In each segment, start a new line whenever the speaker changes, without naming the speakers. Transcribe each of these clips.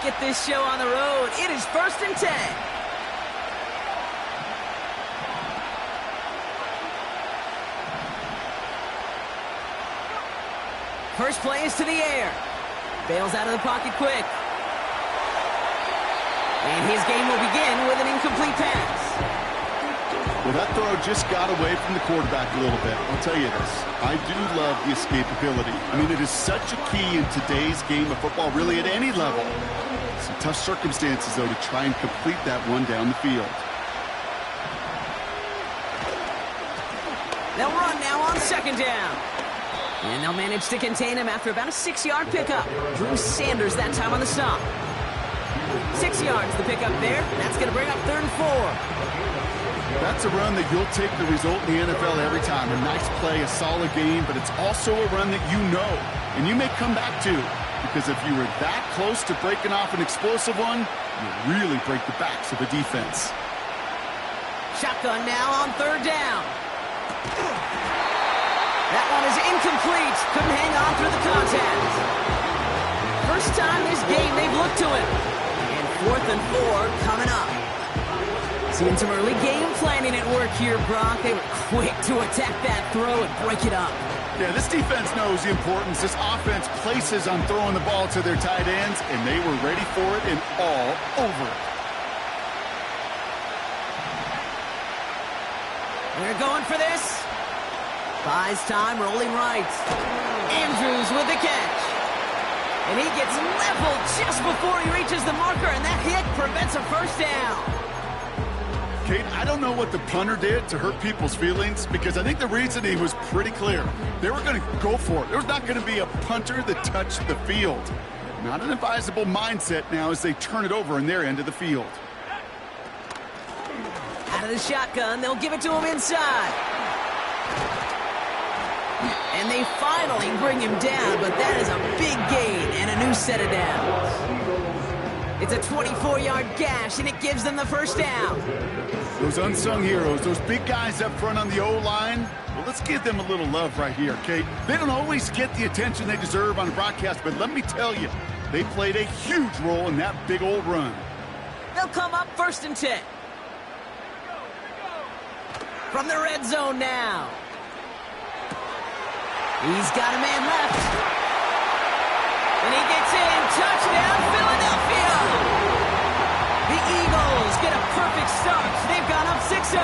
get this show on the road. It is 1st and 10. First play is to the air. Bails out of the pocket quick. And his game will begin with an incomplete pass.
Well, that throw just got away from the quarterback a little bit. I'll tell you this. I do love the escapability. I mean, it is such a key in today's game of football, really at any level. Some tough circumstances, though, to try and complete that one down the field.
They'll run now on 2nd down. And they'll manage to contain him after about a 6-yard pickup. Drew Sanders that time on the stop. 6 yards the pickup there. That's going to bring up 3rd and 4.
That's a run that you'll take the result in the NFL every time. A nice play, a solid game, but it's also a run that you know and you may come back to, because if you were that close to breaking off an explosive one, you really break the backs of a defense.
Shotgun now on 3rd down. That one is incomplete. Couldn't hang on through the contact. First time this game they've looked to him. And 4th and 4 coming up. Seeing some early game planning at work here, Brock. They were quick to attack that throw and break it up.
Yeah, this defense knows the importance this offense places on throwing the ball to their tight ends, and they were ready for it and all over it.
They're going for this. Buys time, rolling right. Andrews with the catch. And he gets leveled just before he reaches the marker, and that hit prevents a first down.
Kate, I don't know what the punter did to hurt people's feelings, because I think the reasoning was pretty clear. They were going to go for it. There was not going to be a punter that touched the field. Not an advisable mindset now as they turn it over in their end of the field.
Out of the shotgun, they'll give it to him inside. And they finally bring him down, but that is a big gain and a new set of downs. It's a 24-yard gash, and it gives them the first down.
Those unsung heroes, those big guys up front on the O-line, well, let's give them a little love right here, Kate. They don't always get the attention they deserve on a broadcast, but let me tell you, they played a huge role in that big old run.
They'll come up 1st and 10. From the red zone now. He's got a man left. And he gets in. Touchdown, Philadelphia! The Eagles get a perfect start. They've gone up 6-0.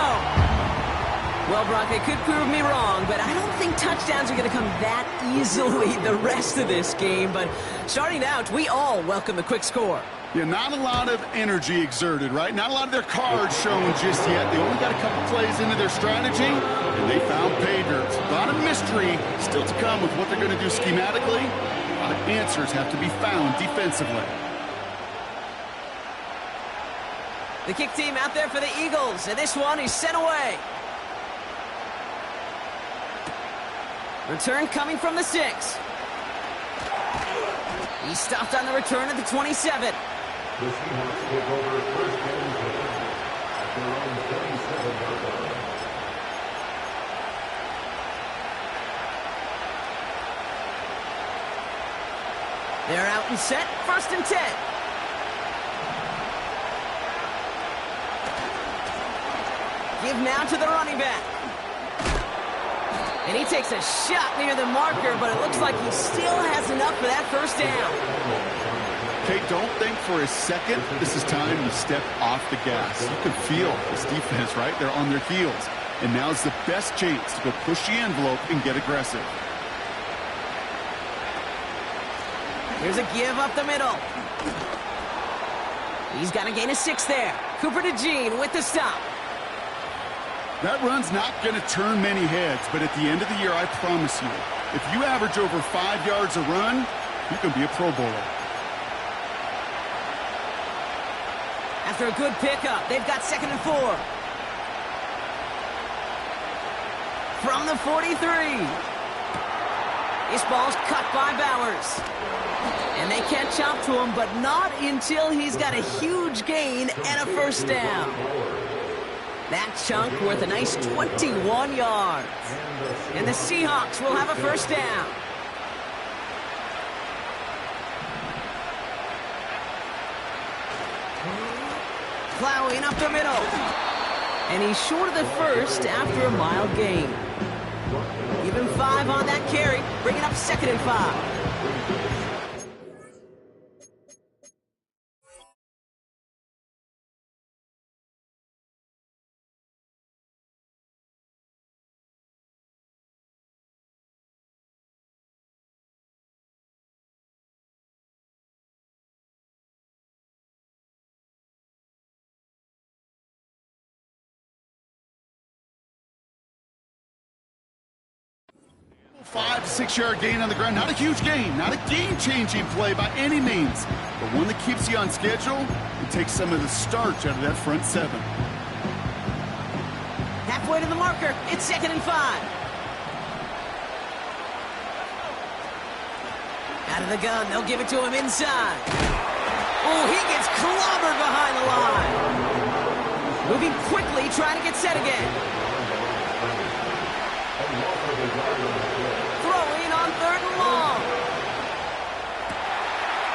Well, Brock, they could prove me wrong, but I don't think touchdowns are going to come that easily the rest of this game. But starting out, we all welcome the quick score.
Yeah, not a lot of energy exerted, right? Not a lot of their cards shown just yet. They only got a couple plays into their strategy, and they found pay dirt. A lot of mystery still to come with what they're going to do schematically. A lot of answers have to be found defensively.
The kick team out there for the Eagles, and this one is sent away. Return coming from the 6. He stopped on the return at the 27.
The Seahawks take over 1st and 10 at their own 37-yard line.
They're out and set. 1st and 10. Give now to the running back. And he takes a shot near the marker, but it looks like he still has enough for that first down.
Kate, don't think for a second this is time to step off the gas. You can feel this defense, right? They're on their heels. And now's the best chance to go push the envelope and get aggressive.
Here's a give up the middle. He's got to gain a 6 there. Cooper DeJean with the stop.
That run's not going to turn many heads, but at the end of the year, I promise you, if you average over 5 yards a run, you can be a Pro Bowler.
After a good pickup, they've got 2nd and 4. From the 43. This ball's cut by Bowers. And they catch up to him, but not until he's got a huge gain and a first down. That chunk worth a nice 21 yards. And the Seahawks will have a first down. Plowing up the middle. And he's short of the first after a mild gain. Even 5 on that carry, bringing up 2nd and 5.
Five to 6 yard gain on the ground. Not a huge gain, not a game-changing play by any means, but one that keeps you on schedule and takes some of the starch out of that front 7.
Halfway to the marker. It's 2nd and 5. Out of the gun. They'll give it to him inside. Oh, he gets clobbered behind the line. Moving quickly, trying to get set again. Throwing on 3rd and long.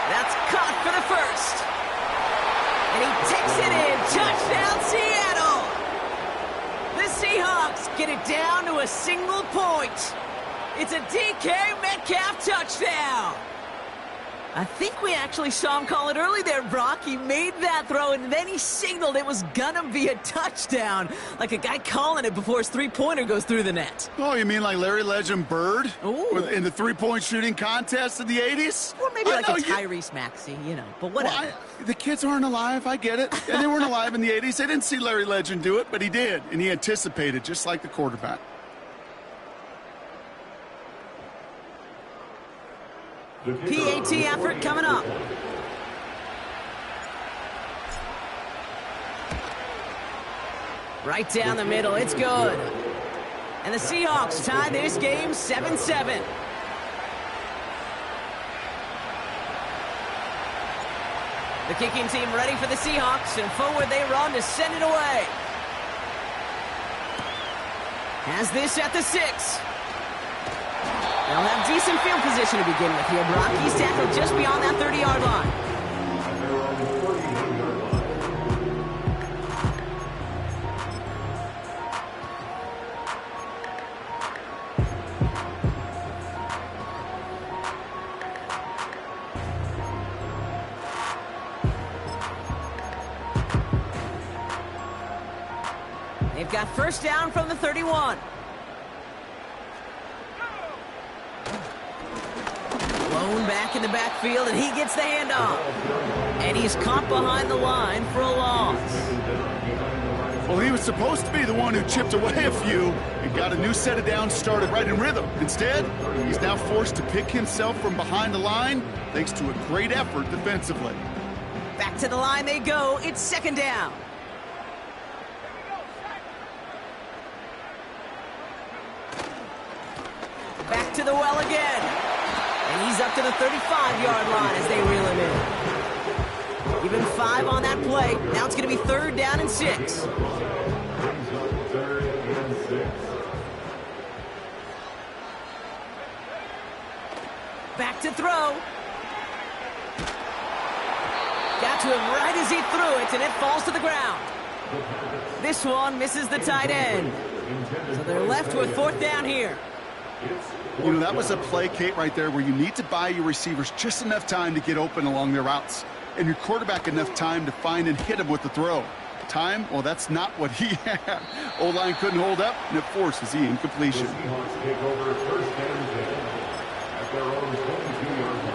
That's caught for the first. And he takes it in. Touchdown, Seattle. The Seahawks get it down to a single point. It's a DK Metcalf touchdown. I think we actually saw him call it early there, Brock. He made that throw, and then he signaled it was gonna be a touchdown. Like a guy calling it before his three-pointer goes through the net.
Oh, you mean like Larry Legend Bird?
Ooh.
In the three-point shooting contest in the 80s?
Or maybe like a Tyrese Maxey, but whatever.
Well, the kids aren't alive, I get it. And they weren't alive in the 80s. They didn't see Larry Legend do it, but he did. And he anticipated, just like the quarterback.
PAT effort coming up. Right down the middle. It's good. And the Seahawks tie this game 7-7. The kicking team ready for the Seahawks, and forward they run to send it away. Has this at the 6. They'll have decent field position to begin with here, Brock. He's tackled just beyond that 30-yard line. They've got first down from the 31. Back in the backfield, and he gets the handoff. And he's caught behind the line for a loss.
Well, he was supposed to be the one who chipped away a few and got a new set of downs started right in rhythm. Instead, he's now forced to pick himself from behind the line thanks to a great effort defensively.
Back to the line they go. It's 2nd down. Back to the well again. And he's up to the 35-yard line as they reel him in. Even 5 on that play. Now it's going to be 3rd down and 6. Back to throw. Got to him right as he threw it, and it falls to the ground. This one misses the tight end. So they're left with 4th down here.
That was a play, Kate, right there where you need to buy your receivers just enough time to get open along their routes. And your quarterback enough time to find and hit him with the throw. Time, well, that's not what he had. O-line couldn't hold up, and it forces the incompletion.
The Seahawks take over 1st and 10 at their own 22-yard line.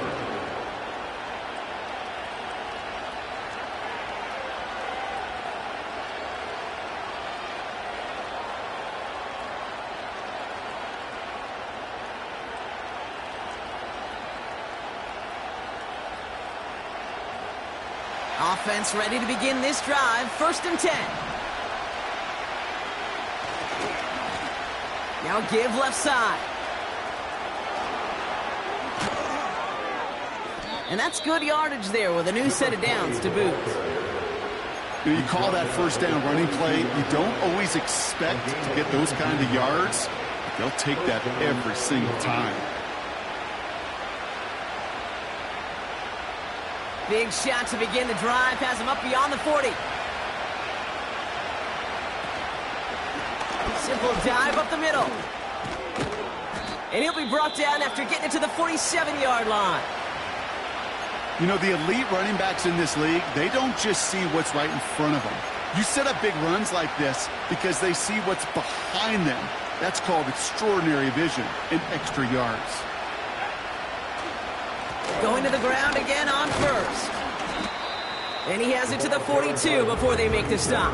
Offense ready to begin this drive. 1st and 10. Now give left side. And that's good yardage there with a new set of downs to boot.
You call that 1st down running play. You don't always expect to get those kind of yards. They'll take that every single time.
Big shot to begin the drive, has him up beyond the 40. Simple dive up the middle. And he'll be brought down after getting it to the 47-yard line.
You know, the elite running backs in this league, they don't just see what's right in front of them. You set up big runs like this because they see what's behind them. That's called extraordinary vision and extra yards.
Going to the ground again on first. And he has it to the 42 before they make the stop.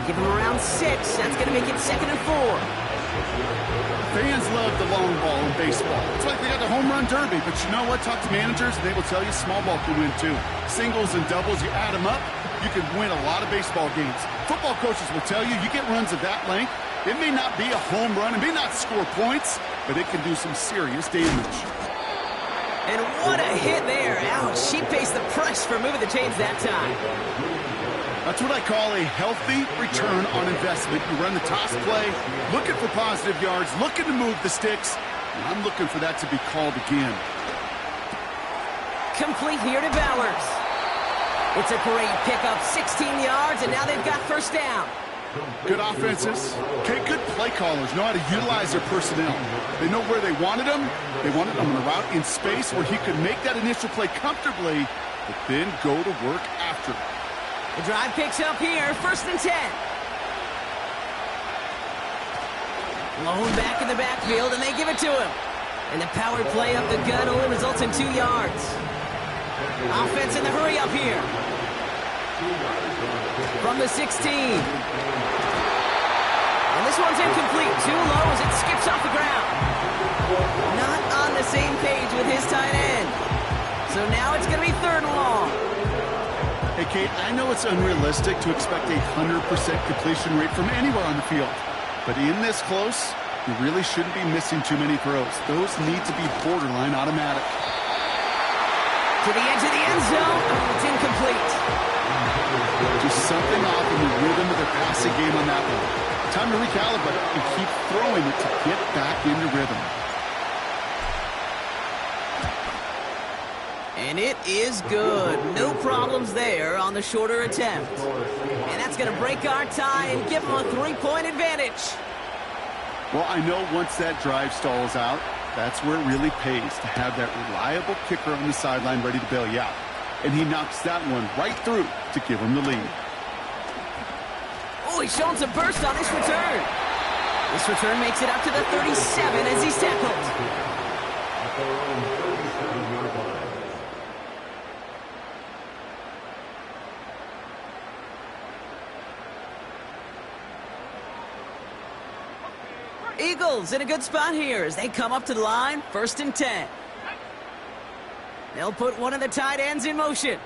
Give him around 6. That's going to make it 2nd and 4.
Fans love the long ball in baseball. It's like they got the home run derby, but you know what? Talk to managers, and they will tell you small ball can win too. Singles and doubles, you add them up, you can win a lot of baseball games. Football coaches will tell you, you get runs of that length, it may not be a home run, it may not score points, but it can do some serious damage.
And what a hit there. Ouch, she faced the press for moving the chains that time.
That's what I call a healthy return on investment. You run the toss play, looking for positive yards, looking to move the sticks, and I'm looking for that to be called again.
Complete here to Bowers. It's a great pickup, 16 yards, and now they've got first down.
Good offenses. Okay, good play callers know how to utilize their personnel. They know where they wanted them. They wanted them on a route in space where he could make that initial play comfortably, but then go to work after it.
The drive picks up here, 1st and 10. Blown back in the backfield, and they give it to him. And the power play up the gut only results in 2 yards. Offense in the hurry up here. From the 16. And this one's incomplete. Too low as it skips off the ground. Not on the same page with his tight end. So now it's going to be 3rd and long.
Hey, Kate, I know it's unrealistic to expect a 100% completion rate from anywhere on the field. But in this close, you really shouldn't be missing too many throws. Those need to be borderline automatic.
To the edge of the end zone. It's incomplete.
Just something off in the rhythm of their passing game on that one. Time to recalibrate and keep throwing it to get back into rhythm.
And it is good. No problems there on the shorter attempt. And that's going to break our tie and give them a 3-point advantage.
Well, I know once that drive stalls out, that's where it really pays to have that reliable kicker on the sideline ready to bail you out. And he knocks that one right through to give him the lead.
Oh, he's showing some burst on this return. This return makes it up to the 37 as he's tackled. Eagles in a good spot here as they come up to the line, 1st and 10. They'll put one of the tight ends in motion.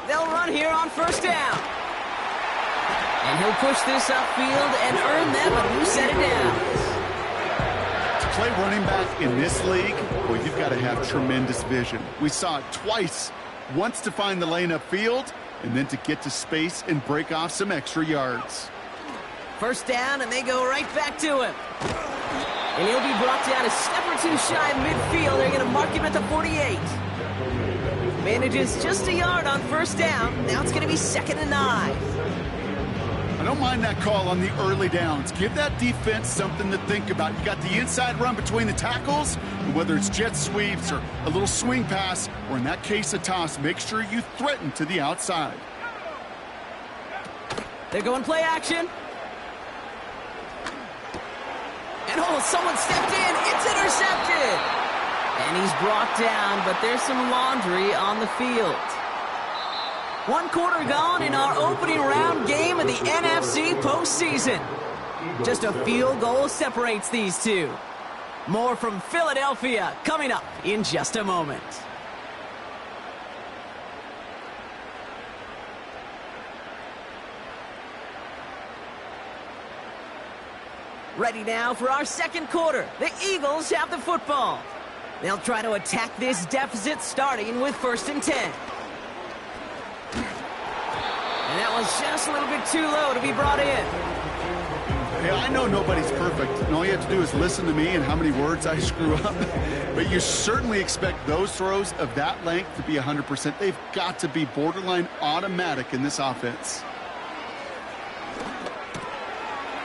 They'll run here on 1st down. And he'll push this upfield and earn them a new set of downs.
To play running back in this league, well, you've got to have tremendous vision. We saw it twice. Once to find the lane upfield, and then to get to space and break off some extra yards.
1st down, and they go right back to him. And he'll be brought down a step or 2 shy of midfield. They're going to mark him at the 48. Manages just a yard on 1st down. Now it's going to be 2nd and 9.
I don't mind that call on the early downs. Give that defense something to think about. You got the inside run between the tackles, and whether it's jet sweeps or a little swing pass, or in that case a toss, make sure you threaten to the outside.
They're going play action. And oh, someone stepped in. It's intercepted. And he's brought down, but there's some laundry on the field. 1 quarter gone in our opening round game of the NFC postseason. Just a field goal separates these two. More from Philadelphia coming up in just a moment. Ready now for our 2nd quarter. The Eagles have the football. They'll try to attack this deficit starting with 1st and 10. And that was just a little bit too low to be brought in.
Hey, I know nobody's perfect, and all you have to do is listen to me and how many words I screw up. But you certainly expect those throws of that length to be 100%. They've got to be borderline automatic in this offense.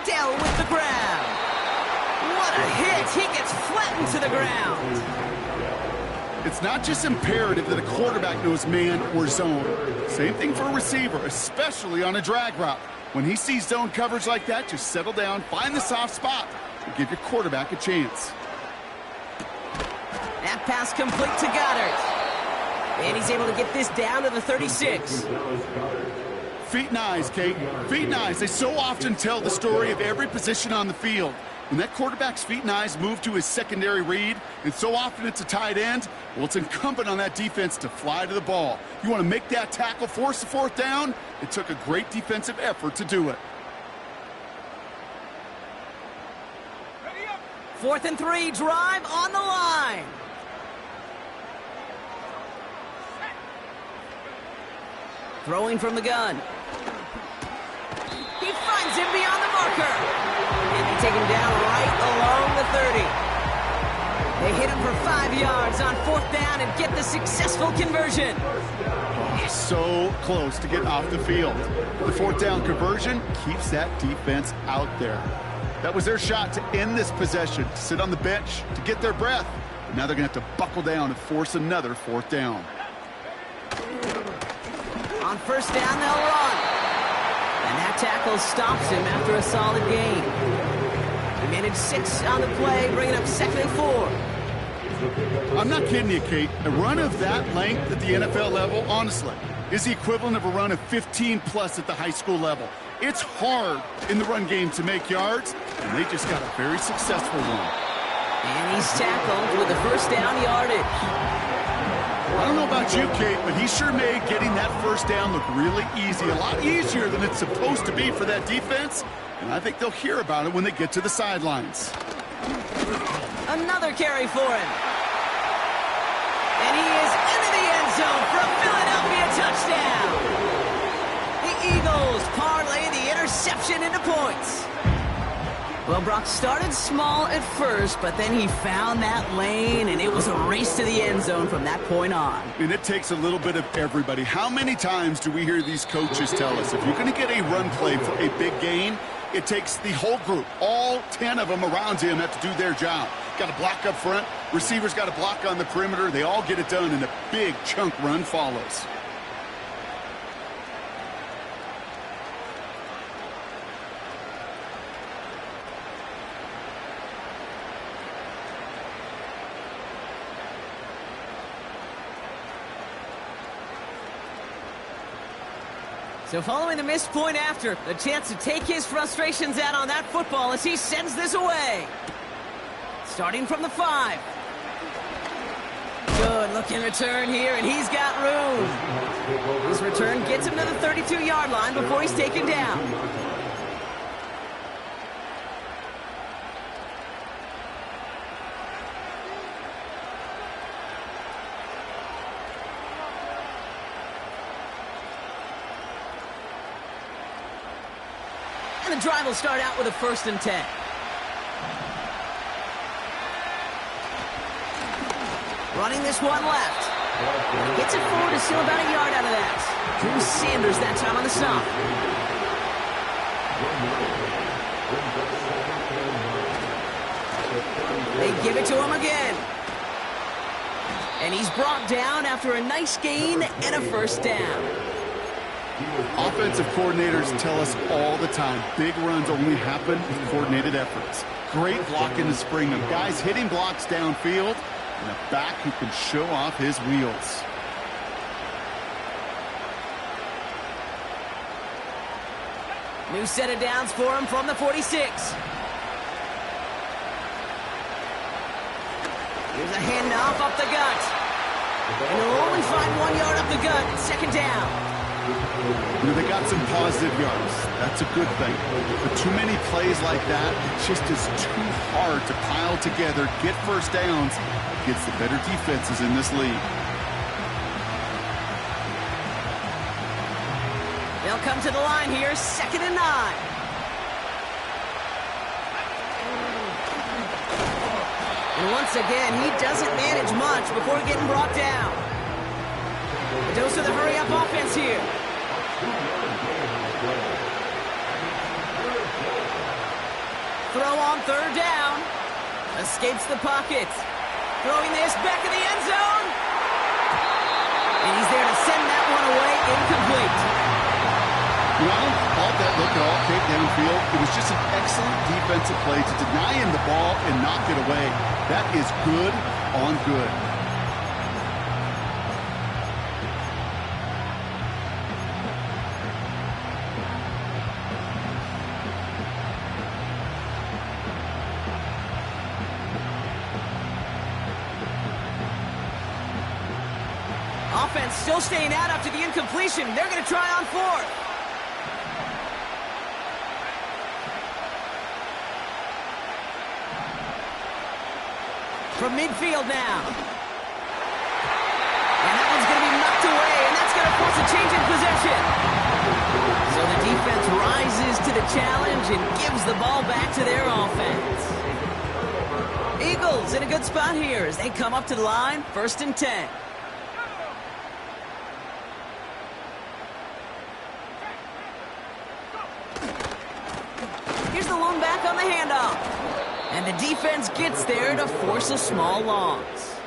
Dell with the ground. What a hit. He gets flattened to the ground.
It's not just imperative that a quarterback knows man or zone. Same thing for a receiver, especially on a drag route. When he sees zone coverage like that, just settle down, find the soft spot, and give your quarterback a chance.
That pass complete to Goddard. And he's able to get this down to the 36.
Feet and eyes, Kate. Feet and eyes. They so often tell the story of every position on the field. When that quarterback's feet and eyes move to his secondary read, and so often it's a tight end, well, it's incumbent on that defense to fly to the ball. You want to make that tackle, force the fourth down? It took a great defensive effort to do it.
4th and 3, drive on the line. Throwing from the gun. He finds him beyond the marker. And they take him down right along the 30. They hit him for 5 yards on 4th down and get the successful conversion.
So close to getting off the field. The 4th down conversion keeps that defense out there. That was their shot to end this possession, to sit on the bench, to get their breath. But now they're going to have to buckle down and force another 4th down.
On 1st down, they'll run. And that tackle stops him after a solid gain. He managed 6 on the play, bringing up 2nd and 4.
I'm not kidding you, Kate. A run of that length at the NFL level, honestly, is the equivalent of a run of 15-plus at the high school level. It's hard in the run game to make yards, and they just got a very successful one.
And he's tackled with the 1st down yardage.
I don't know about you, Kate, but he sure made getting that 1st down look really easy. A lot easier than it's supposed to be for that defense. And I think they'll hear about it when they get to the sidelines.
Another carry for him. And he is into the end zone for a Philadelphia touchdown. The Eagles parlay the interception into points. Well, Brock started small at first, but then he found that lane, and it was a race to the end zone from that point on.
And it takes a little bit of everybody. How many times do we hear these coaches tell us, if you're going to get a run play for a big gain, it takes the whole group, all 10 of them around him have to do their job. Got to block up front, receivers got to block on the perimeter. They all get it done, and a big chunk run follows.
So following the missed point after, a chance to take his frustrations out on that football as he sends this away. Starting from the 5. Good looking return here, and he's got room. His return gets him to the 32-yard line before he's taken down. And the drive will start out with a 1st and 10. Running this one left. Gets it forward to steal about a yard out of that. Drew Sanders that time on the stop. They give it to him again. And he's brought down after a nice gain and a 1st down.
Offensive coordinators tell us all the time, big runs only happen with coordinated efforts. Great blocking to spring them. Guys hitting blocks downfield, and a back who can show off his wheels.
New set of downs for him from the 46. Here's a handoff up the gut. And he'll only find 1 yard up the gut at 2nd down.
You know, they got some positive yards. That's a good thing. But too many plays like that, it just is too hard to pile together, get 1st downs against the better defenses in this league.
They'll come to the line here, 2nd and 9. And once again, he doesn't manage much before getting brought down. A dose of the hurry-up offense here. Throw on third down. Escapes the pocket. Throwing this back in the end zone. And he's there to send that one away incomplete.
Well, all that look at all, Kate, downfield, it was just an excellent defensive play to deny him the ball and knock it away. That is good on good.
Offense still staying out after the incompletion. They're going to try on fourth. From midfield now. And that one's going to be knocked away, and that's going to force a change in possession. So the defense rises to the challenge and gives the ball back to their offense. Eagles in a good spot here as they come up to the line, 1st and 10. Here's the lone back on the handoff. And the defense gets there to force a small loss.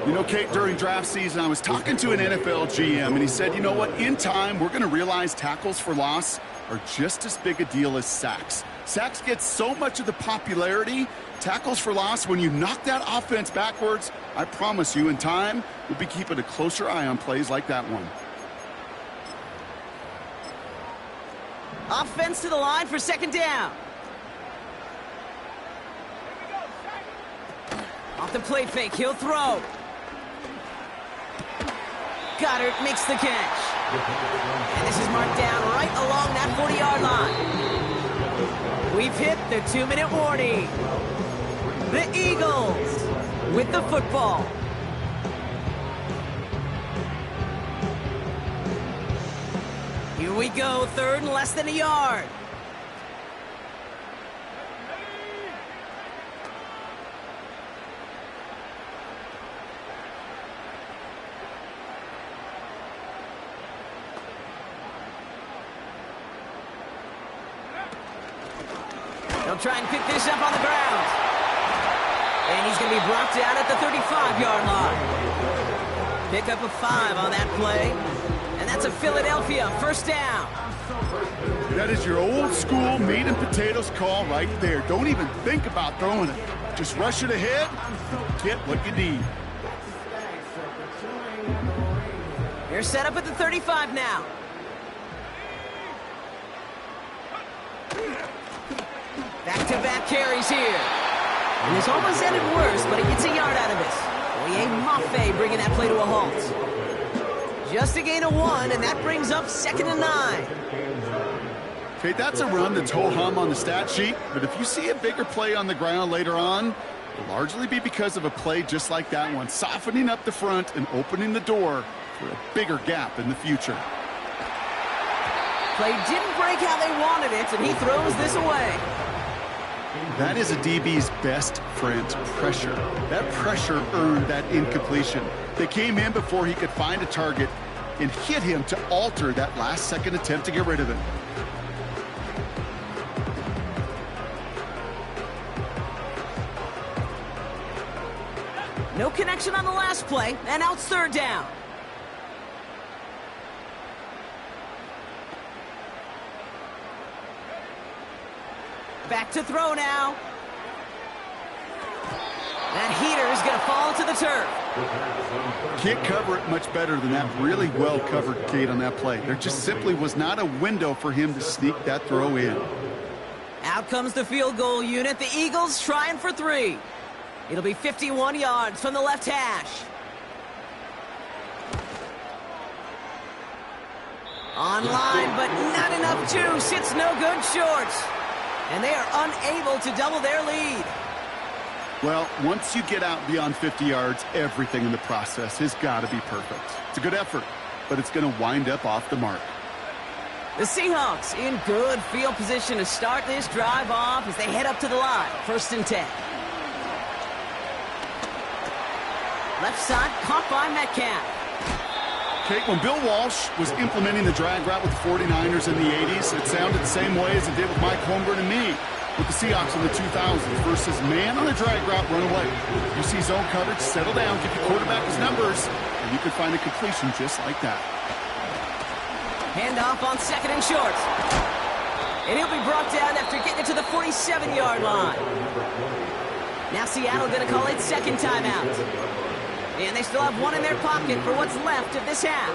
You know, Kate, during draft season, I was talking to an NFL GM, and he said, you know what, in time, we're going to realize tackles for loss are just as big a deal as sacks. Sacks get so much of the popularity. Tackles for loss, when you knock that offense backwards, I promise you, in time, we'll be keeping a closer eye on plays like that one.
Offense to the line for 2nd down. Off the play fake, he'll throw. Goddard makes the catch. And this is marked down right along that 40-yard line. We've hit the 2-minute warning. The Eagles with the football. Here we go, 3rd and less than a yard. They'll try and pick this up on the ground. And he's going to be brought down at the 35-yard line. Pick up a 5 on that play. And that's a Philadelphia 1st down.
That is your old school meat and potatoes call right there. Don't even think about throwing it. Just rush it ahead, get what you need.
They're set up at the 35 now. Back-to-back carries here. And this almost ended worse, but he gets a yard out of this. Oye Mafe bringing that play to a halt. Just a gain of 1, and that brings up 2nd and 9.
Okay, that's a run that's ho-hum on the stat sheet, but if you see a bigger play on the ground later on, it'll largely be because of a play just like that one, softening up the front and opening the door for a bigger gap in the future.
Play didn't break how they wanted it, and he throws this away.
That is a DB's best friend, pressure. That pressure earned that incompletion. They came in before he could find a target and hit him to alter that last-second attempt to get rid of it.
No connection on the last play, and now it's 3rd down. Back to throw now. That heater is going to fall to the turf.
Can't cover it much better than that really well covered Kate on that play. There just simply was not a window for him to sneak that throw in.
Out comes the field goal unit. The Eagles trying for 3. It'll be 51 yards from the left hash. Online, but not enough juice. It's no good short. And they are unable to double their lead.
Well, once you get out beyond 50 yards, everything in the process has got to be perfect. It's a good effort, but it's going to wind up off the mark.
The Seahawks in good field position to start this drive off as they head up to the line. 1st and 10. Left side caught by Metcalf.
Okay, when Bill Walsh was implementing the drag route with the 49ers in the 80s, it sounded the same way as it did with Mike Holmgren and me with the Seahawks in the 2000s versus man on a drag route, run away. You see zone coverage, settle down, give your quarterback his numbers, and you can find a completion just like that.
Handoff on 2nd and short. And he'll be brought down after getting it to the 47-yard line. Now Seattle going to call it second timeout. And they still have one in their pocket for what's left of this half.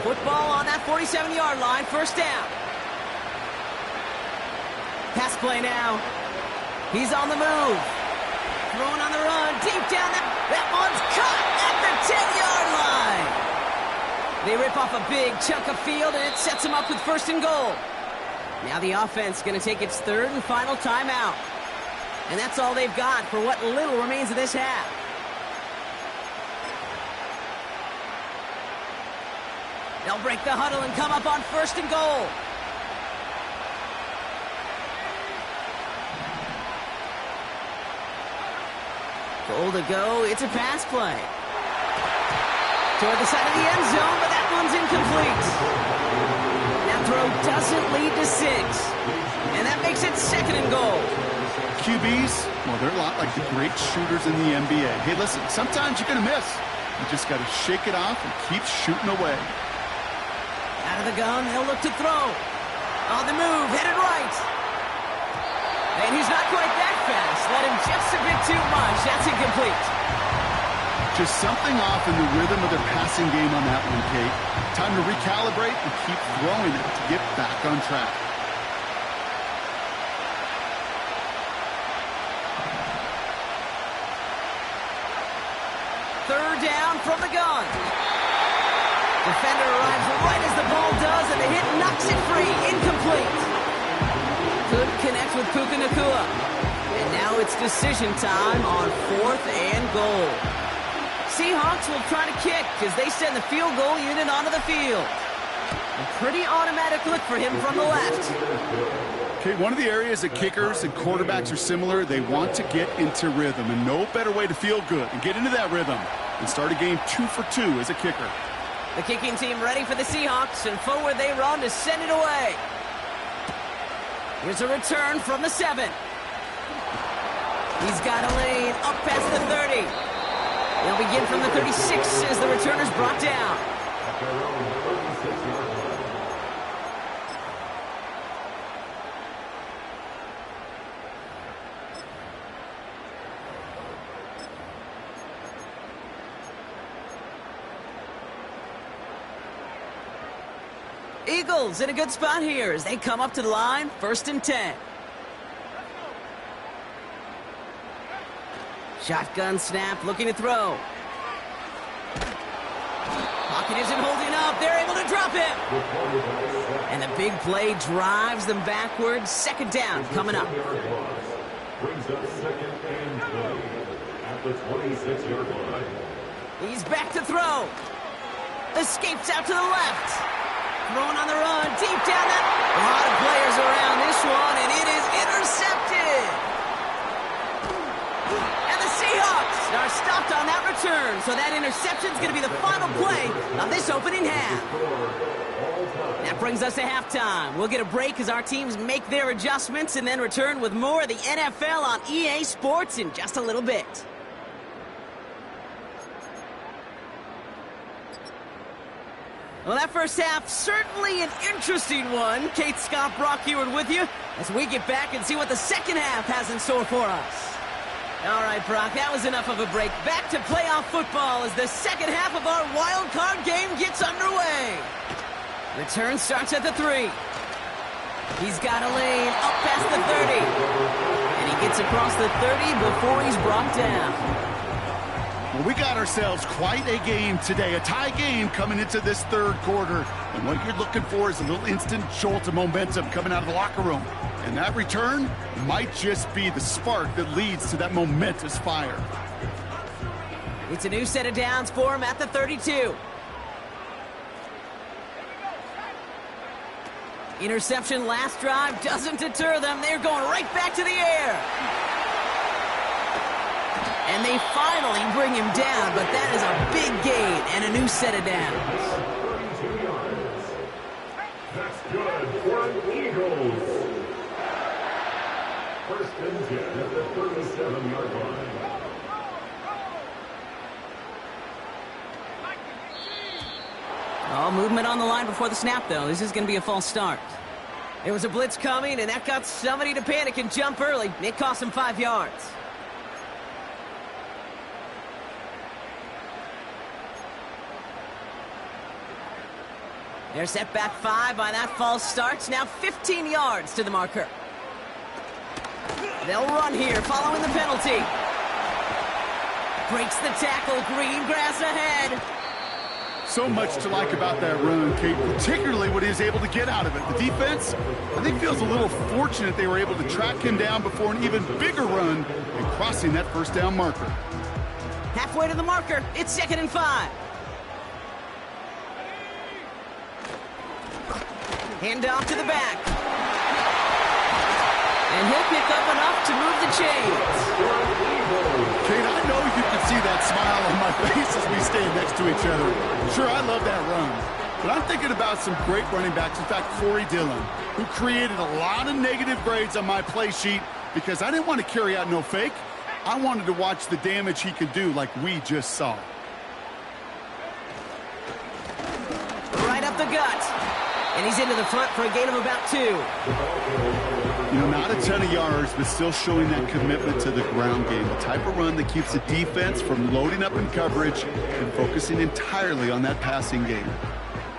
Football on that 47-yard line, first down. Pass play now. He's on the move. Throwing on the run, deep down. That one's caught at the 10-yard line. They rip off a big chunk of field, and it sets them up with 1st and goal. Now the offense going to take its 3rd and final timeout. And that's all they've got for what little remains of this half. They'll break the huddle and come up on 1st and goal. Goal to go. It's a pass play. Toward the side of the end zone, but that one's incomplete. That throw doesn't lead to 6. And that makes it 2nd and goal.
QBs, well, they're a lot like the great shooters in the NBA. Hey, listen, sometimes you're going to miss. You just got to shake it off and keep shooting away.
Out of the gun, they'll look to throw. On the move, headed right. And he's not quite that fast. Let him just a bit too much. That's incomplete.
Just something off in the rhythm of their passing game on that one, Kate. Time to recalibrate and keep throwing it to get back on track.
Third down from the gun. Defender arrives right as the ball does, and the hit knocks it free. Incomplete. Couldn't connect with Puka Nacua. And now it's decision time on 4th and goal. Seahawks will try to kick as they send the field goal unit onto the field. A pretty automatic look for him from the left.
Okay, one of the areas that kickers and quarterbacks are similar, they want to get into rhythm, and no better way to feel good and get into that rhythm than start a game 2 for 2 as a kicker.
The kicking team ready for the Seahawks, and forward they run to send it away. Here's a return from the 7. He's got a lane up past the 30. They'll begin from the 36 as the returner's brought down. Eagles in a good spot here as they come up to the line, 1st and 10. Shotgun snap, looking to throw. Pocket isn't holding up. They're able to drop him. And the big play drives them backwards. 2nd down coming up.
Brings up 2nd and 20 at the 26-yard line.
He's back to throw. Escapes out to the left. Throwing on the run, deep down that. A lot of players around this one, and it is intercepted. And the Seahawks are stopped on that return, so that interception is going to be the final play of this opening half. That brings us to halftime. We'll get a break as our teams make their adjustments and then return with more of the NFL on EA Sports in just a little bit. Well, that first half, certainly an interesting one. Kate, Scott, Brock Heward with you as we get back and see what the second half has in store for us. All right, Brock, that was enough of a break. Back to playoff football as the second half of our wild card game gets underway. Return starts at the 3. He's got a lane up past the 30. And he gets across the 30 before he's brought down.
Well, we got ourselves quite a game today, a tie game coming into this third quarter. And what you're looking for is a little instant jolt of momentum coming out of the locker room. And that return might just be the spark that leads to that momentous fire.
It's a new set of downs for him at the 32. Interception last drive doesn't deter them. They're going right back to the air. And they finally bring him down, but that is a big gain and a new set of downs.
32 yards. That's good for the Eagles. First and 10 at the 37-yard line.
All movement on the line before the snap, though. This is going to be a false start. There was a blitz coming, and that got somebody to panic and jump early. It cost him 5 yards. They're set back 5 by that false start. Now 15 yards to the marker. They'll run here following the penalty. Breaks the tackle. Green grass ahead.
So much to like about that run, Kate, particularly what he was able to get out of it. The defense, I think, feels a little fortunate they were able to track him down before an even bigger run and crossing that first down marker.
Halfway to the marker. It's 2nd and 5. Hand off to the back. And he'll pick up enough to move the chains.
Kate, I know you can see that smile on my face as we stand next to each other. Sure, I love that run. But I'm thinking about some great running backs. In fact, Corey Dillon, who created a lot of negative grades on my play sheet because I didn't want to carry out no fake. I wanted to watch the damage he could do like we just saw.
Right up the gut. And he's into the front for a gain of about 2.
You know, not a ton of yards, but still showing that commitment to the ground game. The type of run that keeps the defense from loading up in coverage and focusing entirely on that passing game.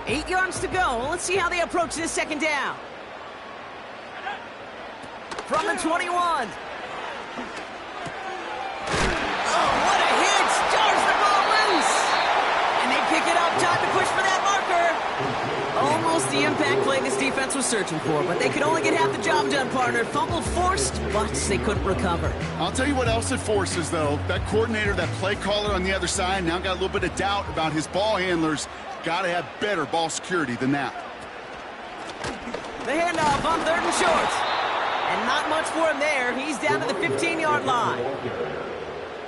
8 yards to go. Well, let's see how they approach this 2nd down. From the 21. Oh, what a hit! Stars the ball loose! And they pick it up. Time to push for that marker. Almost the impact play this defense was searching for, but they could only get half the job done, partner. Fumble forced, but they couldn't recover.
I'll tell you what else it forces, though. That coordinator, that play caller on the other side, now got a little bit of doubt about his ball handlers. Got to have better ball security than that.
The handoff on 3rd and short. And not much for him there. He's down to the 15-yard line.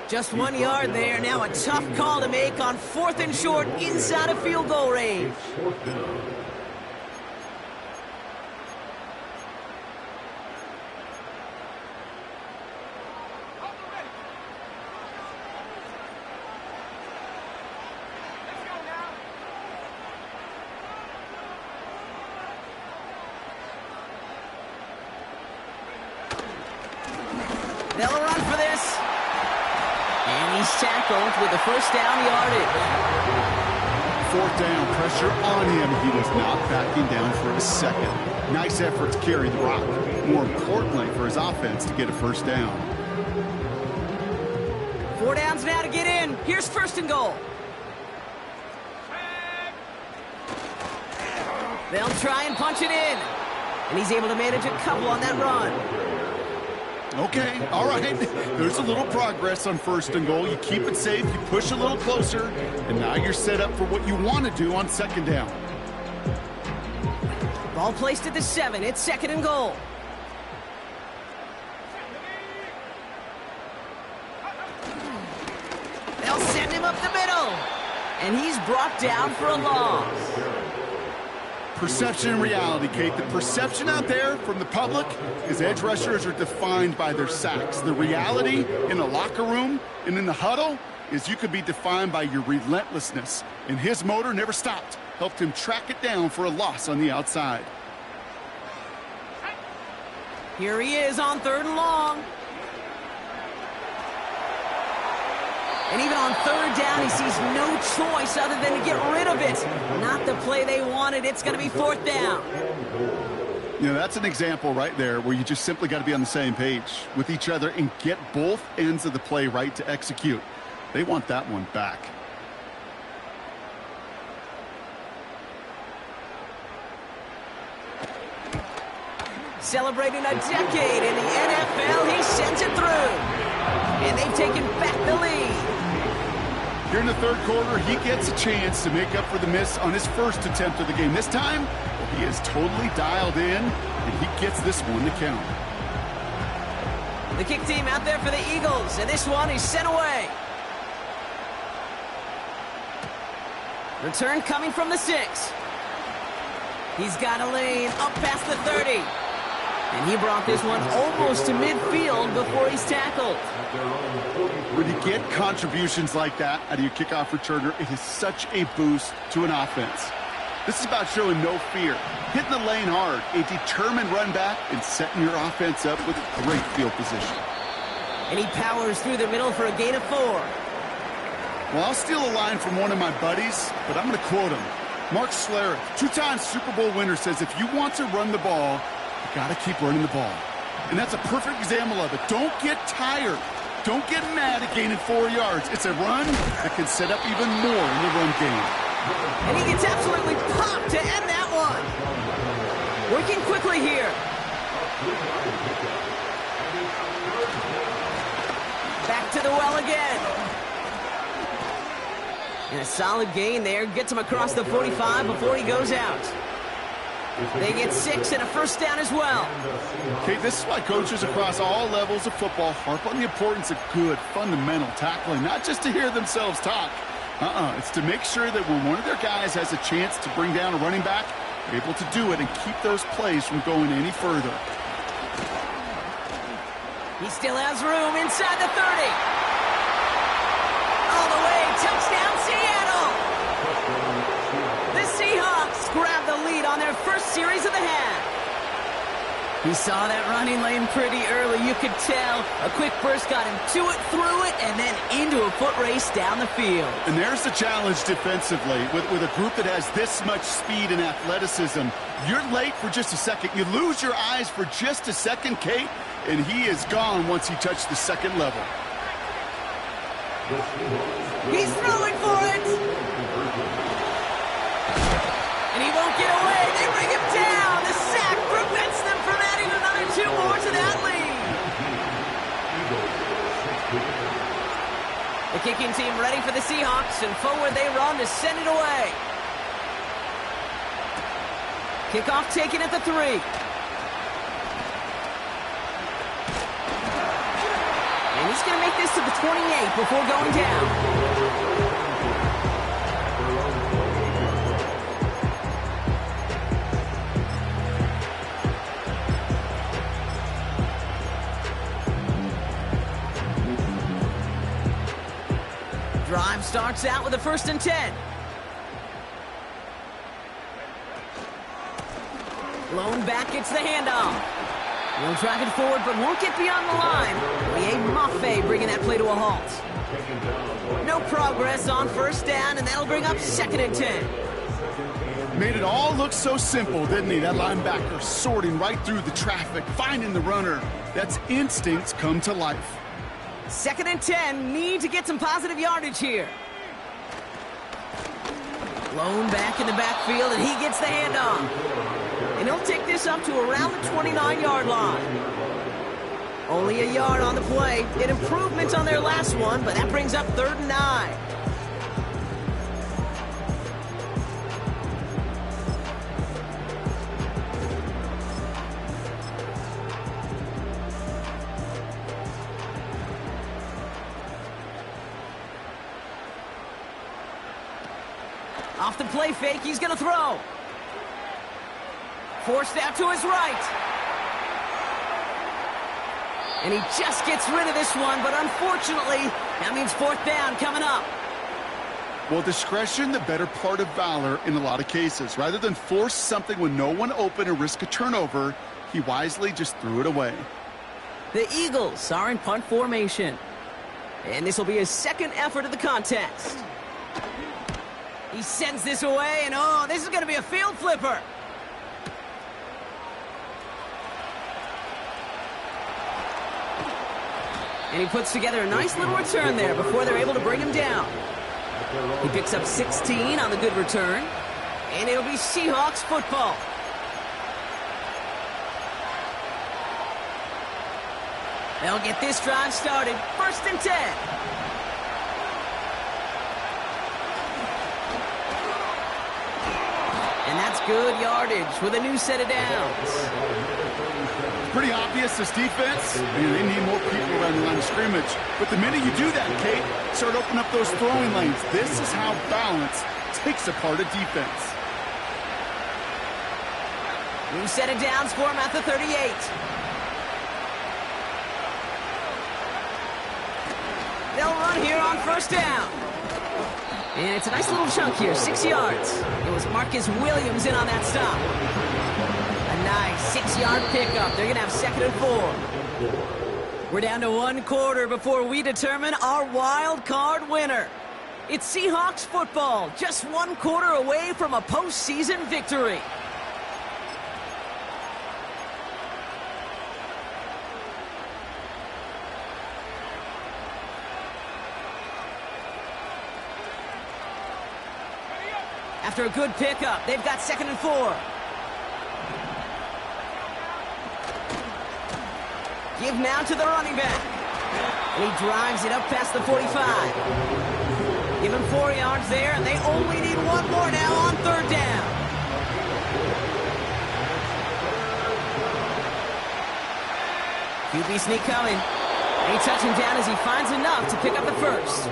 Just 1 yard there. Now a tough call to make on 4th and short inside of field goal range. They'll run for this. And he's tackled with the first down yardage.
4th down, pressure on him. He was not backing down for a second. Nice effort to carry the rock. More importantly, for his offense to get a first down.
4 downs now to get in. Here's 1st and goal. They'll try and punch it in. And he's able to manage a couple on that run.
Okay, all right. There's a little progress on 1st and goal. You keep it safe, you push a little closer, and now you're set up for what you want to do on 2nd down.
Ball placed at the 7. It's 2nd and goal. They'll send him up the middle. And he's brought down for a loss.
Perception and reality, Kate. The perception out there from the public is edge rushers are defined by their sacks. The reality in the locker room and in the huddle is you could be defined by your relentlessness. And his motor never stopped. Helped him track it down for a loss on the outside.
Here he is on 3rd and long. And even on 3rd down, he sees no choice other than to get rid of it. Not the play they wanted. It's going to be 4th down.
You know, that's an example right there where you just simply got to be on the same page with each other and get both ends of the play right to execute. They want that one back.
Celebrating a decade in the NFL, he sends it through. And they've taken back the lead.
Here in the 3rd quarter, he gets a chance to make up for the miss on his first attempt of the game. This time, he is totally dialed in, and he gets this one to count.
The kick team out there for the Eagles, and this one is sent away. Return coming from the 6. He's got a lane up past the 30. And he brought this one almost to midfield before he's tackled.
When you get contributions like that out of your kickoff returner, it is such a boost to an offense. This is about showing no fear, hitting the lane hard, a determined run back, and setting your offense up with great field position.
And he powers through the middle for a gain of 4.
Well, I'll steal a line from one of my buddies, but I'm going to quote him. Mark Schlereth, 2-time Super Bowl winner, says if you want to run the ball, you got to keep running the ball. And that's a perfect example of it. Don't get tired. Don't get mad at gaining 4 yards. It's a run that can set up even more in the run game.
And he gets absolutely popped to end that one. Working quickly here. Back to the well again. And a solid gain there. Gets him across the 45 before he goes out. They get 6 and a first down as well.
Okay, this is why coaches across all levels of football harp on the importance of good, fundamental tackling, not just to hear themselves talk. It's to make sure that when one of their guys has a chance to bring down a running back, they're able to do it and keep those plays from going any further.
He still has room inside the 30. All the way, touchdown Seattle! The Seahawks grab the lead on their first series of the half. He saw that running lane pretty early, you could tell. A quick burst got him to it, through it, and then into a foot race down the field.
And there's the challenge defensively. With a group that has this much speed and athleticism, you're late for just a second. You lose your eyes for just a second, Kate, and he is gone once he touched the second level.
He's throwing for it! And he won't get away. They bring him down. The sack prevents them from adding another 2 more to that lead. The kicking team ready for the Seahawks, and forward they run to send it away. Kickoff taken at the 3. And he's going to make this to the 28 before going down. Drive starts out with a 1st and 10. Lone back gets the handoff. Will drive it forward, but won't get beyond the line. Liam Maffei bringing that play to a halt. No progress on 1st down, and that'll bring up 2nd and 10.
Made it all look so simple, didn't he? That linebacker sorting right through the traffic, finding the runner. That's instincts come to life.
2nd and 10, need to get some positive yardage here. Lone back in the backfield, and he gets the handoff. And he'll take this up to around the 29-yard line. Only a yard on the play. An improvement on their last one, but that brings up 3rd and 9. Off the play fake, he's going to throw. Forced out to his right. And he just gets rid of this one, but unfortunately, that means 4th down coming up.
Well, discretion, the better part of valor in a lot of cases. Rather than force something when no one open and risk a turnover, he wisely just threw it away.
The Eagles are in punt formation. And this will be his 2nd effort of the contest. He sends this away, and oh, this is going to be a field flipper. And he puts together a nice little return there before they're able to bring him down. He picks up 16 on the good return, and it'll be Seahawks football. They'll get this drive started. 1st and 10. And that's good yardage with a new set of downs.
pretty obvious, this defense. They need more people around the line of scrimmage. But the minute you do that, Kate, start opening up those throwing lanes. This is how balance takes apart a defense.
New set of downs for him at the 38. They'll run here on first down. And it's a nice little chunk here, 6 yards. It was Marcus Williams in on that stop. A nice 6-yard pickup. They're going to have 2nd and 4. We're down to 1 quarter before we determine our wild card winner. It's Seahawks football, just 1 quarter away from a postseason victory. After a good pickup, they've got 2nd and 4. Give now to the running back. And he drives it up past the 45. Give him 4 yards there, and they only need 1 more now on 3rd down. QB sneak coming. And he touches him down as he finds enough to pick up the first.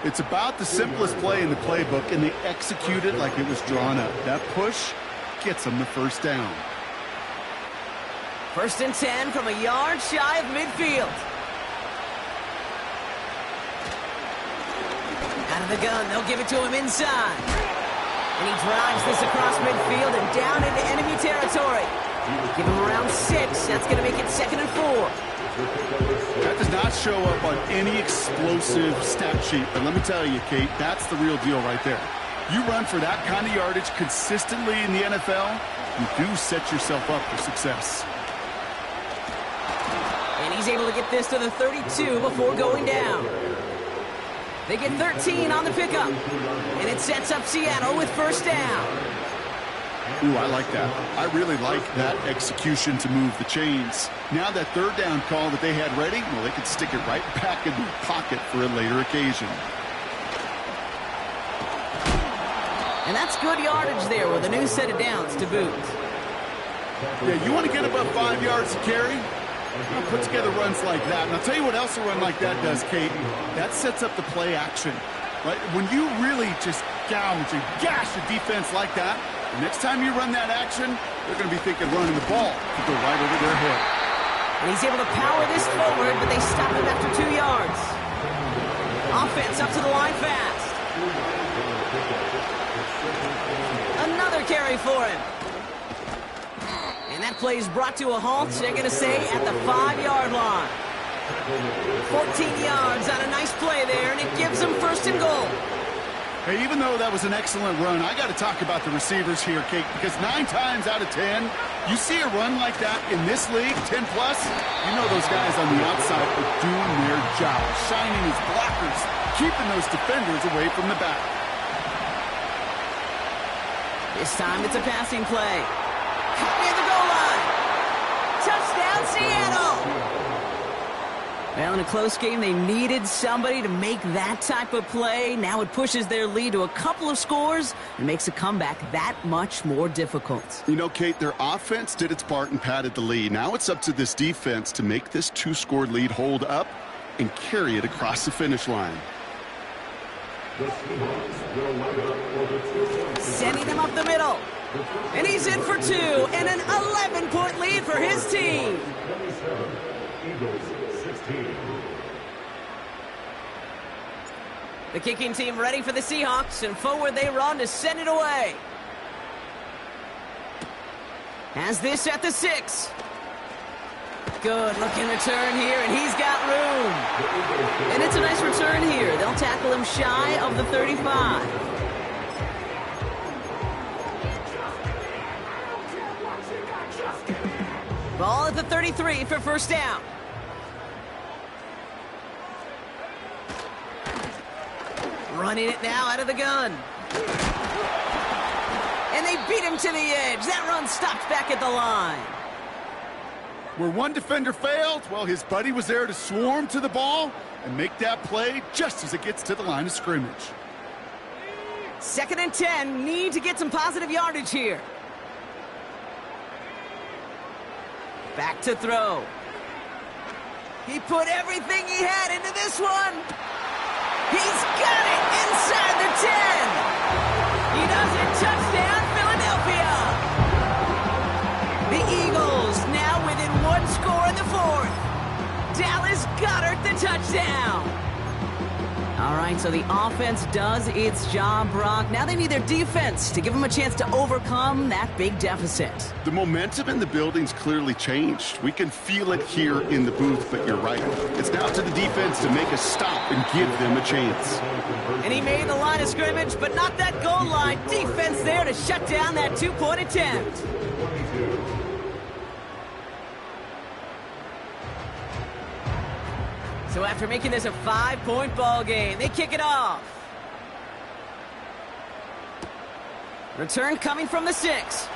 It's about the simplest play in the playbook, and they execute it like it was drawn up. That push gets them the first down.
1st and 10 from a yard shy of midfield. Out of the gun, they'll give it to him inside. And he drives this across midfield and down into enemy territory. Give him around 6. That's going to make it 2nd and 4.
That does not show up on any explosive stat sheet. But let me tell you, Kate, that's the real deal right there. You run for that kind of yardage consistently in the NFL, you do set yourself up for success.
And he's able to get this to the 32 before going down. They get 13 on the pickup. And it sets up Seattle with first down.
Ooh, I like that. I really like that execution to move the chains. Now that 3rd down call that they had ready, well, they could stick it right back in the pocket for a later occasion.
And that's good yardage there with a new set of downs to boot.
Yeah, you want to get above 5 yards to carry? Well, put together runs like that. And I'll tell you what else a run like that does, Kate. That sets up the play action. Right? When you really just gouge and gash a defense like that, the next time you run that action, they're going to be thinking running the ball to go right over their head.
And he's able to power this forward, but they stop him after 2 yards. Offense up to the line fast. Another carry for him. And that play is brought to a halt, they're going to say, at the 5-yard line. 14 yards on a nice play there, and it gives them 1st and goal.
Hey, even though that was an excellent run, I got to talk about the receivers here, Kate, because 9 times out of 10, you see a run like that in this league, 10+, you know those guys on the outside are doing their job, shining as blockers, keeping those defenders away from the back.
This time it's a passing play. Near the goal line. Touchdown, Seattle! Well, in a close game, they needed somebody to make that type of play. Now it pushes their lead to a couple of scores and makes a comeback that much more difficult.
You know, Kate, their offense did its part and padded the lead. Now it's up to this defense to make this 2-score lead hold up and carry it across the finish line.
Sending him up the middle. And he's in for 2 and an 11-point lead for his team. The kicking team ready for the Seahawks, and forward they run to send it away. Has this at the 6. Good looking return here, and he's got room. And it's a nice return here. They'll tackle him shy of the 35. Ball at the 33 for first down. Running it now out of the gun. And they beat him to the edge. That run stopped back at the line.
Where one defender failed, well, his buddy was there to swarm to the ball and make that play just as it gets to the line of scrimmage.
2nd and 10. Need to get some positive yardage here. Back to throw. He put everything he had into this one. He's got it inside the 10. He does it. Touchdown, Philadelphia. The Eagles now within one score in the fourth. Dallas Goedert the touchdown. All right, so the offense does its job, Brock. Now they need their defense to give them a chance to overcome that big deficit.
The momentum in the building's clearly changed. We can feel it here in the booth, but you're right. It's now to the defense to make a stop and give them a chance.
And he made the line of scrimmage, but not that goal line. Defense there to shut down that two-point attempt. So after making this a 5-point ball game, they kick it off. Return coming from the 6.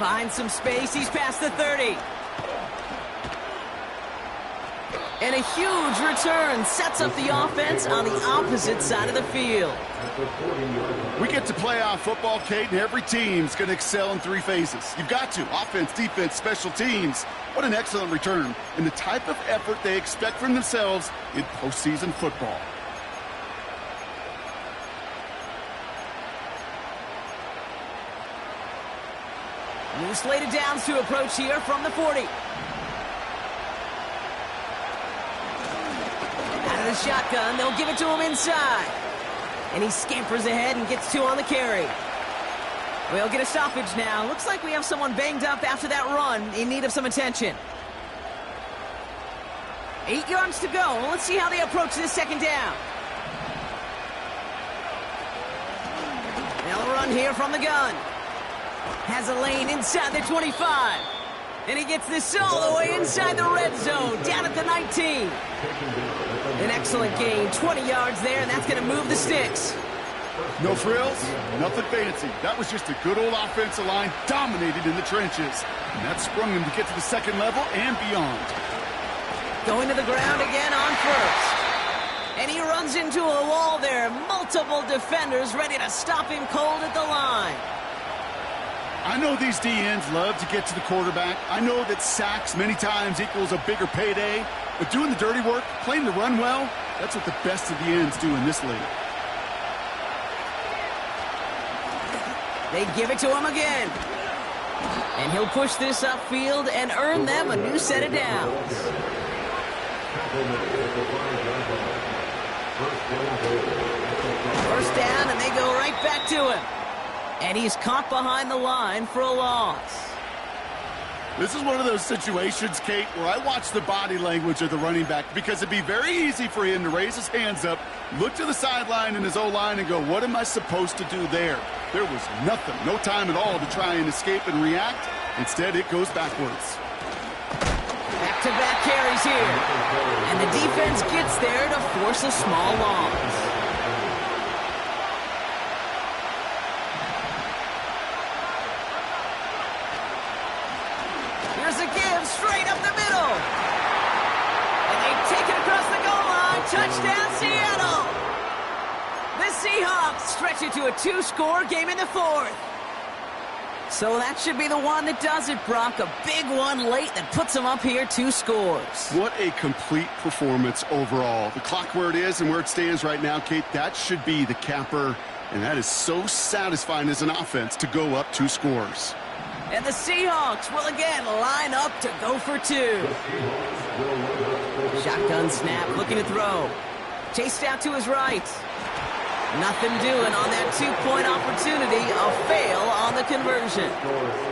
Finds some space. He's past the 30. And a huge return sets up the offense on the opposite side of the field.
We get to playoff football, Kate, and every team's going to excel in 3 phases. You've got to. Offense, defense, special teams. What an excellent return, and the type of effort they expect from themselves in postseason football.
New slated downs to approach here from the 40. Out of the shotgun, they'll give it to him inside. And he scampers ahead and gets 2 on the carry. We'll get a stoppage now. Looks like we have someone banged up after that run in need of some attention. 8 yards to go. Let's see how they approach this second down. They'll run here from the gun. Has a lane inside the 25. And he gets this all the way inside the red zone, down at the 19. An excellent gain, 20 yards there, and that's going to move the sticks.
No frills, nothing fancy. That was just a good old offensive line dominated in the trenches. And that sprung him to get to the second level and beyond.
Going to the ground again on first. And he runs into a wall there. Multiple defenders ready to stop him cold at the line.
I know these DNs love to get to the quarterback. I know that sacks many times equals a bigger payday. But doing the dirty work, playing the run well, that's what the best of the ends do in this league.
They give it to him again. And he'll push this upfield and earn them a new set of downs. First down, and they go right back to him. And he's caught behind the line for a loss.
This is one of those situations, Kate, where I watch the body language of the running back because it'd be very easy for him to raise his hands up, look to the sideline in his O-line and go, what am I supposed to do there? There was nothing, no time at all to try and escape and react. Instead, it goes backwards.
Back-to-back carries here. And the defense gets there to force a small loss. Here's a give straight up the middle. And they take it across the goal line. Touchdown, Seattle. The Seahawks stretch it to a 2-score game in the fourth. So that should be the one that does it, Brock. A big one late that puts them up here 2 scores.
What a complete performance overall. The clock where it is and where it stands right now, Kate, that should be the capper. And that is so satisfying as an offense to go up 2 scores.
And the Seahawks will again line up to go for 2. Shotgun snap, looking to throw. Chased out to his right. Nothing doing on that 2-point opportunity. A fail on the conversion.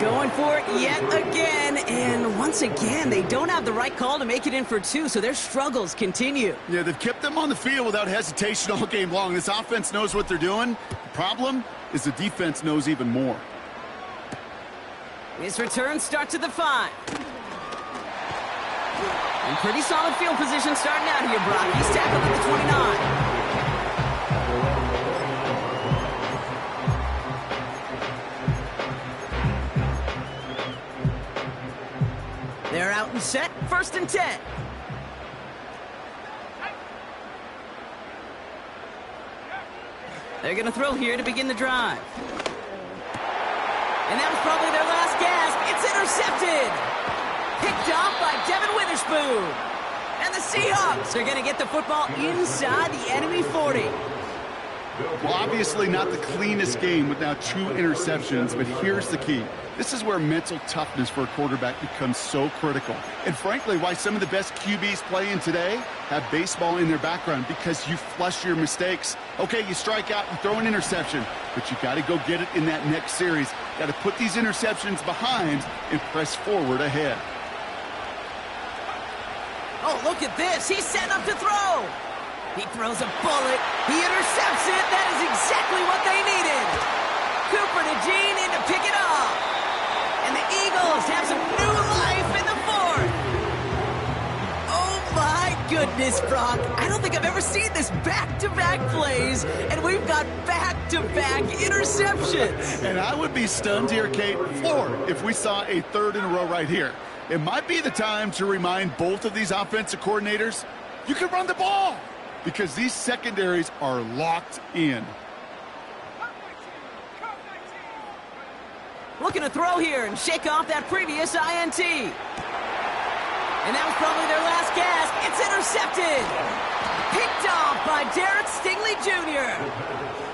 Going for it yet again. And once again, they don't have the right call to make it in for 2, so their struggles continue.
Yeah, they've kept them on the field without hesitation all game long. This offense knows what they're doing. The problem is the defense knows even more.
His return starts at the 5. And pretty solid field position starting out here, Brock. He's tackled at the 29. They're out and set. 1st and 10. They're going to throw here to begin the drive. And that was probably their last gasp. It's intercepted. Picked off by Devin Witherspoon. And the Seahawks are going to get the football inside the enemy 40.
Well, obviously not the cleanest game with now 2 interceptions, but here's the key. This is where mental toughness for a quarterback becomes so critical. And frankly, why some of the best QBs playing today have baseball in their background, because you flush your mistakes. Okay, you strike out and throw an interception, but you got to go get it in that next series. Got to put these interceptions behind and press forward ahead.
Oh, look at this. He's setting up to throw. He throws a bullet. He intercepts it. That is exactly what they needed. Cooper to Jean in to pick it up. And the Eagles have some new life in the 4th. Oh, my goodness, Brock. I don't think I've ever seen this back-to-back plays, and we've got back-to-back interceptions.
And I would be stunned here, Kate, floored, if we saw a 3rd in a row right here. It might be the time to remind both of these offensive coordinators, you can run the ball, because these secondaries are locked in.
Looking to throw here and shake off that previous INT. And that was probably their last gasp. It's intercepted. Picked off by Derek Stingley Jr.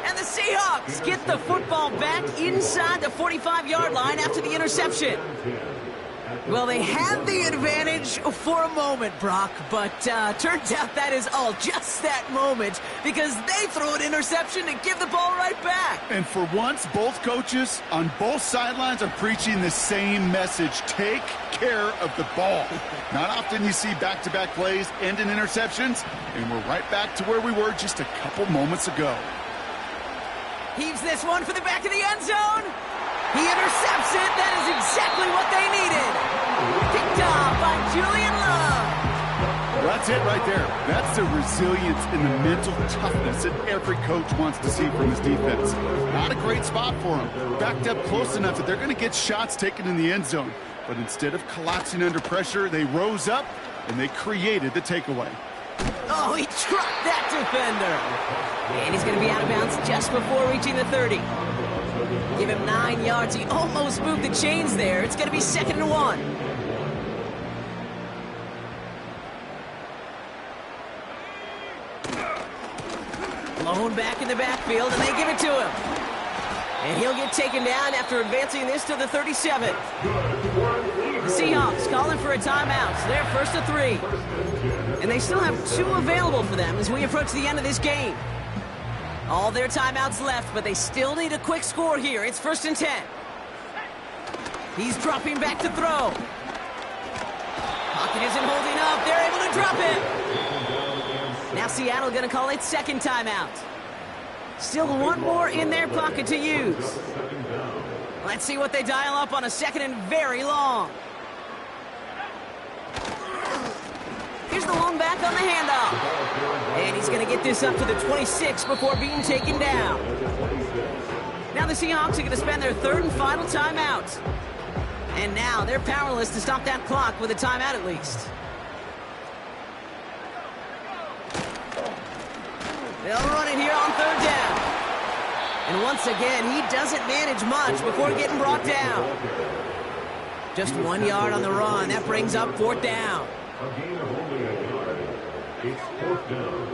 And the Seahawks get the football back inside the 45-yard line after the interception. Well, they had the advantage for a moment, Brock, but turns out that is all just that moment, because they throw an interception to give the ball right back.
And for once, both coaches on both sidelines are preaching the same message. Take care of the ball. Not often you see back-to-back plays end in interceptions, and we're right back to where we were just a couple moments ago.
Heaves this one for the back of the end zone. He intercepts it. That is exactly what they needed. Picked off by Julian Love.
Well, that's it right there. That's the resilience and the mental toughness that every coach wants to see from his defense. Not a great spot for him. Backed up close enough that they're going to get shots taken in the end zone. But instead of collapsing under pressure, they rose up and they created the takeaway.
Oh, he trucked that defender. And he's going to be out of bounds just before reaching the 30. Give him 9 yards. He almost moved the chains there. It's going to be 2nd and 1. Blown back in the backfield, and they give it to him. And he'll get taken down after advancing this to the 37. The Seahawks calling for a timeout. So they're 1st and 3. And they still have 2 available for them as we approach the end of this game. All their timeouts left, but they still need a quick score here. It's 1st and 10. He's dropping back to throw. Pocket isn't holding up. They're able to drop it. Now Seattle going to call its 2nd timeout. Still 1 more in their pocket to use. Let's see what they dial up on a 2nd and very long. Here's the one back on the handoff. And he's going to get this up to the 26 before being taken down. Now the Seahawks are going to spend their 3rd and final timeout. And now they're powerless to stop that clock with a timeout at least. They'll run it here on 3rd down. And once again, he doesn't manage much before getting brought down. Just 1 yard on the run. That brings up 4th down.
A gain of only a yard. It's 4th down.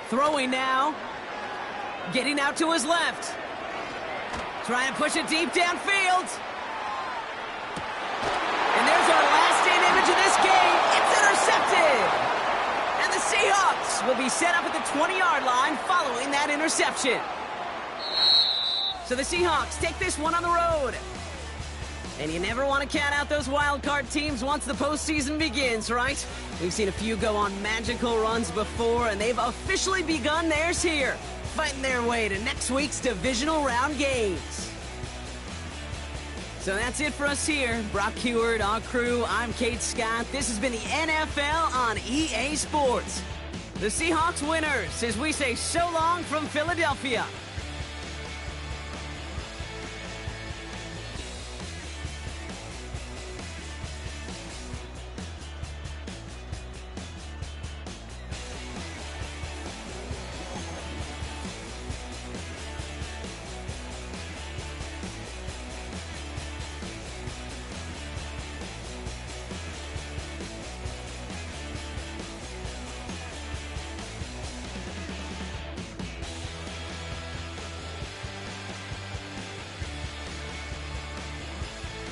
Throwing now. Getting out to his left. Trying to push it deep downfield. And there's our last-in image of this game. It's intercepted. And the Seahawks will be set up at the 20-yard line following that interception. So the Seahawks take this one on the road. And you never want to count out those wild card teams once the postseason begins, right? We've seen a few go on magical runs before, and they've officially begun theirs here, fighting their way to next week's divisional round games. So that's it for us here. Brock Huard, our crew, I'm Kate Scott. This has been the NFL on EA Sports. The Seahawks winners, as we say so long from Philadelphia.